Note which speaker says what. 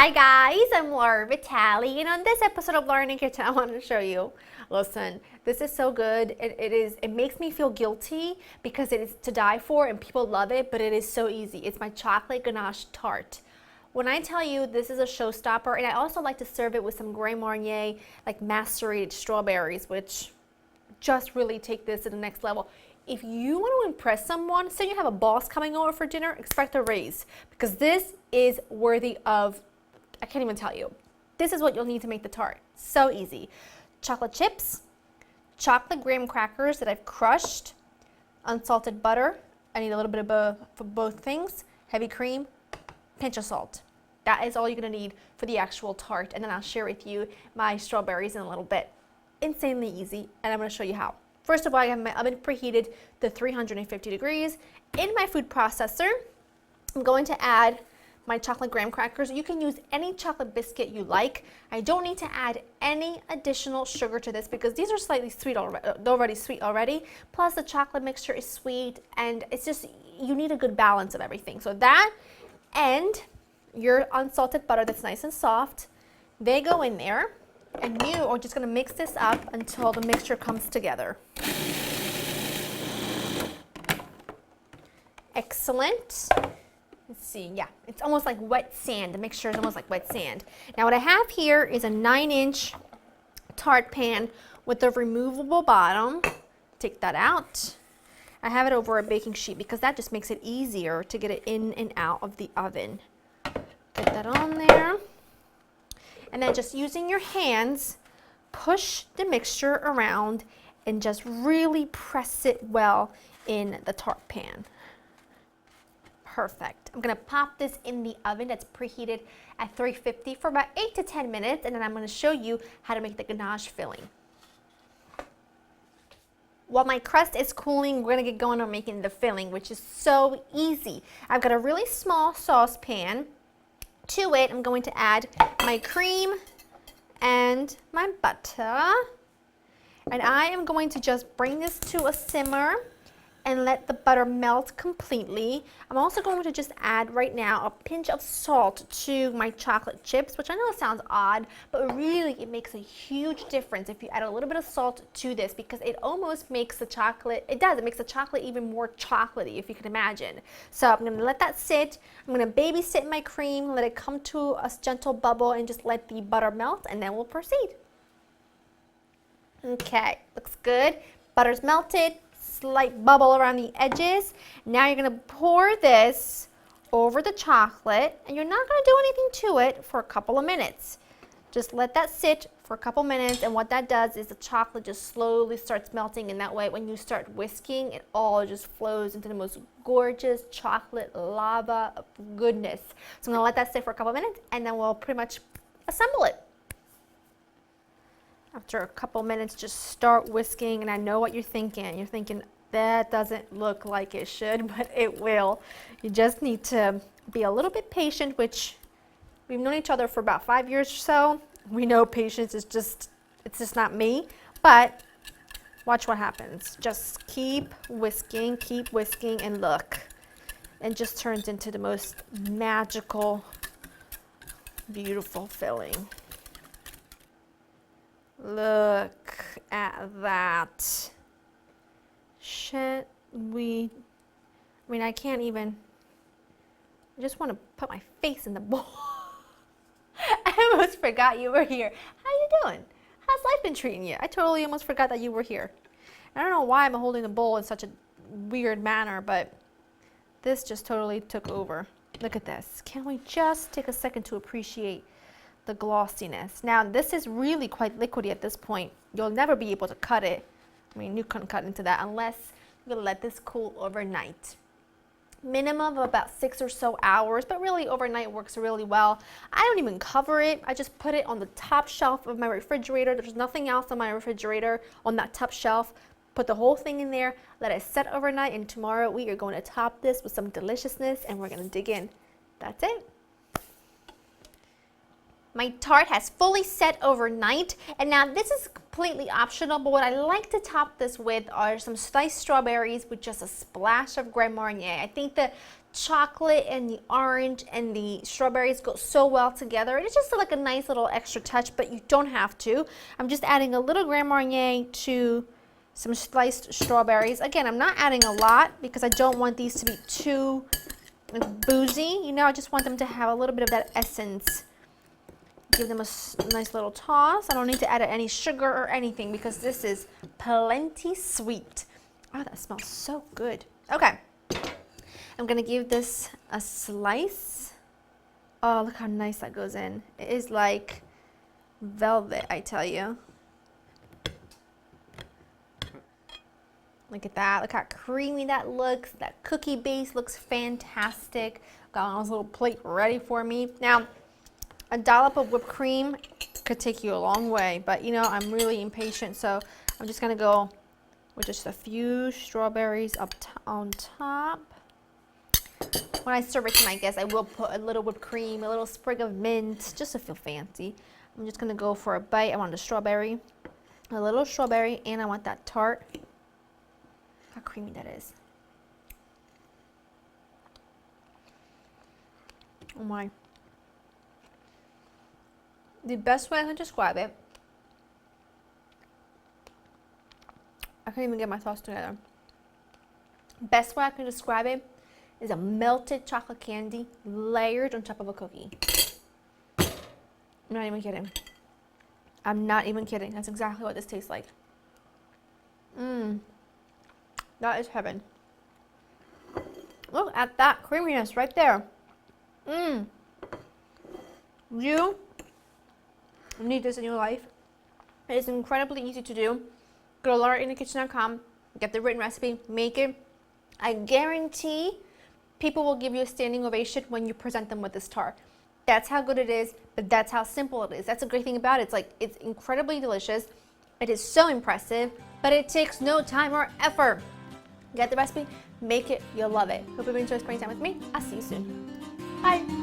Speaker 1: Hi guys, I'm Laura Vitale, and on this episode of Learning Kitchen, I want to show you. Listen, this is so good. It makes me feel guilty because it is to die for, and people love it, but it is so easy. It's my chocolate ganache tart. When I tell you this is a showstopper, and I also like to serve it with some Grand Marnier, like macerated strawberries, which just really take this to the next level. If you want to impress someone, say you have a boss coming over for dinner, expect a raise, because this is worthy of, I can't even tell you. This is what you'll need to make the tart. So easy. Chocolate chips, chocolate graham crackers that I've crushed, unsalted butter. I need a little bit of both for both things. Heavy cream, pinch of salt. That is all you're going to need for the actual tart, and then I'll share with you my strawberries in a little bit. Insanely easy, and I'm going to show you how. First of all, I have my oven preheated to 350 degrees. In my food processor, I'm going to add my chocolate graham crackers. You can use any chocolate biscuit you like. I don't need to add any additional sugar to this because these are slightly sweet already, sweet already. Plus the chocolate mixture is sweet, and it's just, you need a good balance of everything. So that and your unsalted butter that's nice and soft, they go in there. And you are just going to mix this up until the mixture comes together. Excellent. Let's see, yeah, it's almost like wet sand. The mixture is almost like wet sand. Now what I have here is a 9-inch tart pan with a removable bottom. Take that out. I have it over a baking sheet because that just makes it easier to get it in and out of the oven. Get that on there. And then just using your hands, push the mixture around and just really press it well in the tart pan. Perfect. I'm going to pop this in the oven that's preheated at 350 for about 8 to 10 minutes, and then I'm going to show you how to make the ganache filling. While my crust is cooling, we're going to get going on making the filling, which is so easy. I've got a really small saucepan. To it, I'm going to add my cream and my butter, and I am going to just bring this to a simmer and let the butter melt completely. I'm also going to just add right now a pinch of salt to my chocolate chips, which I know sounds odd, but really it makes a huge difference if you add a little bit of salt to this, because it almost makes the chocolate, it makes the chocolate even more chocolatey, if you can imagine. So I'm going to let that sit. I'm going to babysit my cream, let it come to a gentle bubble, and just let the butter melt, and then we'll proceed. Okay, looks good. Butter's melted. Slight bubble around the edges. Now you're going to pour this over the chocolate, and you're not going to do anything to it for a couple of minutes. Just let that sit for a couple minutes, and what that does is the chocolate just slowly starts melting, and that way when you start whisking, it all just flows into the most gorgeous chocolate lava of goodness. So I'm going to let that sit for a couple of minutes, and then we'll pretty much assemble it. After a couple minutes, just start whisking, and I know what you're thinking. You're thinking, that doesn't look like it should, but it will. You just need to be a little bit patient, which we've known each other for about 5 years or so. We know patience is just, it's just not me, but watch what happens. Just keep whisking, and look. It just turns into the most magical, beautiful filling. Look at that. I can't even, I just want to put my face in the bowl. I almost forgot you were here. How you doing? How's life been treating you? I totally almost forgot that you were here. I don't know why I'm holding the bowl in such a weird manner, but this just totally took over. Look at this. Can we just take a second to appreciate the glossiness? Now this is really quite liquidy at this point. You'll never be able to cut it. I mean, you couldn't cut into that unless you're gonna let this cool overnight. Minimum of about 6 or so hours, but really overnight works really well. I don't even cover it. I just put it on the top shelf of my refrigerator. There's nothing else on my refrigerator on that top shelf. Put the whole thing in there, let it set overnight, and tomorrow we are going to top this with some deliciousness, and we're gonna dig in. That's it. My tart has fully set overnight, and now this is completely optional, but what I like to top this with are some sliced strawberries with just a splash of Grand Marnier. I think the chocolate and the orange and the strawberries go so well together. It's just like a nice little extra touch, but you don't have to. I'm just adding a little Grand Marnier to some sliced strawberries. Again, I'm not adding a lot because I don't want these to be too boozy. You know, I just want them to have a little bit of that essence. Give them a nice little toss. I don't need to add any sugar or anything because this is plenty sweet. Oh, that smells so good. Okay. I'm gonna give this a slice. Oh, look how nice that goes in. It is like velvet, I tell you. Look at that. Look how creamy that looks. That cookie base looks fantastic. Got a little plate ready for me. Now, a dollop of whipped cream could take you a long way, but you know, I'm really impatient, so I'm just gonna go with just a few strawberries on top. When I serve it to my guests, I will put a little whipped cream, a little sprig of mint, just to feel fancy. I'm just gonna go for a bite. I want a strawberry, a little strawberry, and I want that tart. How creamy that is. Oh my. The best way I can describe it, I can't even get my thoughts together. Best way I can describe it is a melted chocolate candy layered on top of a cookie. I'm not even kidding. I'm not even kidding. That's exactly what this tastes like. That is heaven. Look at that creaminess right there. You need this in your life. It is incredibly easy to do. Go to learninthekitchen.com, get the written recipe, make it. I guarantee people will give you a standing ovation when you present them with this tart. That's how good it is, but that's how simple it is. That's the great thing about it. It's like, it's incredibly delicious. It is so impressive, but it takes no time or effort. Get the recipe, make it, you'll love it. Hope you've enjoyed spending time with me. I'll see you soon. Bye.